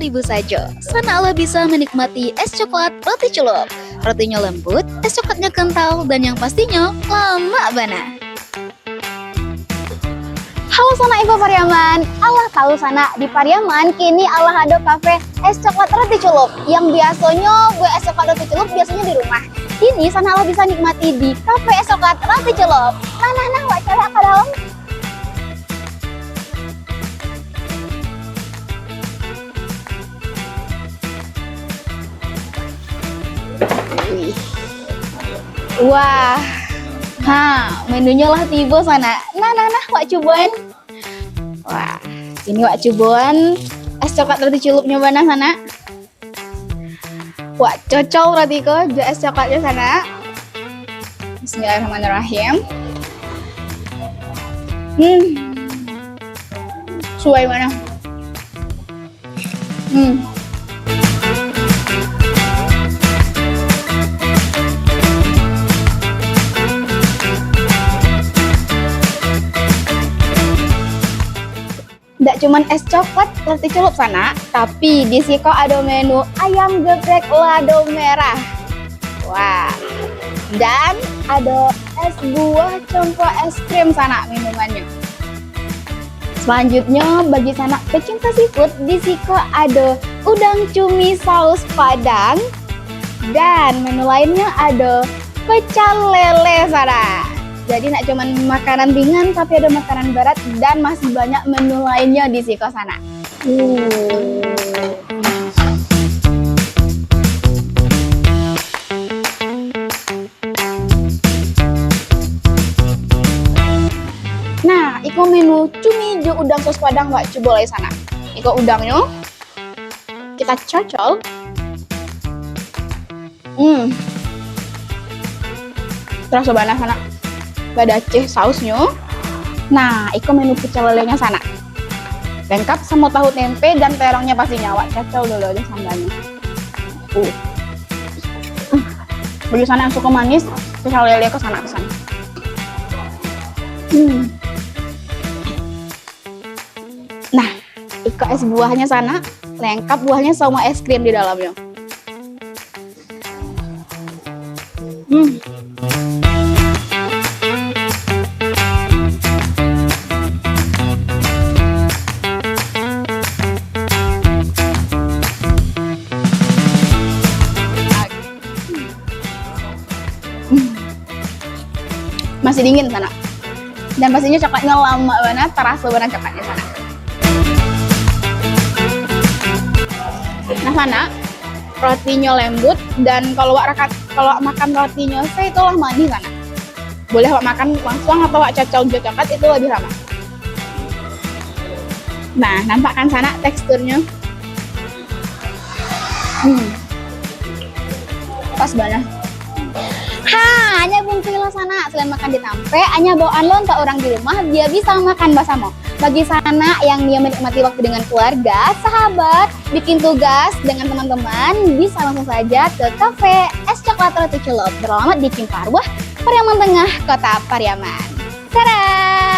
5.000 saja. Sana Allah bisa menikmati es coklat roti celup. Rotinya lembut, es coklatnya kental, dan yang pastinya lama bana. Halo Sana Info Pariaman, Allah tahu Sana di Pariaman kini Allah ada kafe es coklat roti celup. Yang biasanya gue es coklat roti celup biasanya di rumah. Kini Sana Allah bisa nikmati di kafe es coklat roti celup. Nah, wak cari ke dalam. Wah, menunya lah tiba Sana. Nah, wak cobain. Wah, ini wak cobain es coklat roti celupnya mana Sana. Wak cocok berarti kok es coklatnya Sana. Bismillahirrahmanirrahim. Suai mana? Nggak cuman es coklat roti celup Sana, tapi di sini kok ada menu ayam geprek lado merah. Wah, dan ada es buah congkok es krim Sana minumannya. Selanjutnya bagi Sana pecinta seafood, di sini kok ada udang cumi saus padang, dan menu lainnya ada pecel lele Sana. Jadi nak cuman makanan ringan, tapi ada makanan berat dan masih banyak menu lainnya di Siko Sana. Nah, iko menu cumi jo udang sos padang wak coba Sana. Iko udangnya kita cocol. Terasa banget Sana. Pada Aceh sausnya. Nah, itu menu pecel lelenya Sana. Lengkap sama tahu tempe dan terongnya pastinya. Wak cocol dulu aja sambalnya. Bagi Sana yang suka manis, pecel lele ke Sana pesan. Nah, itu es buahnya Sana. Lengkap buahnya sama es krim di dalamnya. Masih dingin Sana, dan pastinya coklatnya lama banget, terasa banget coklatnya Sana. Nah Sana, rotinya lembut, dan kalau makan rotinya saya itulah manis Sana. Boleh wak makan langsung atau wak cocol coklat itu lebih lama. Nah, nampak kan Sana teksturnya? Pas banget. Hanya bungkila Sana, selain makan di tampe, hanya bawaan lo untuk orang di rumah, dia bisa makan bersama. Bagi Sana yang dia menikmati waktu dengan keluarga, sahabat, bikin tugas dengan teman-teman, bisa langsung saja ke kafe es coklat roti celup beralamat di Cimparwah, Pariaman Tengah, Kota Pariaman. Tada!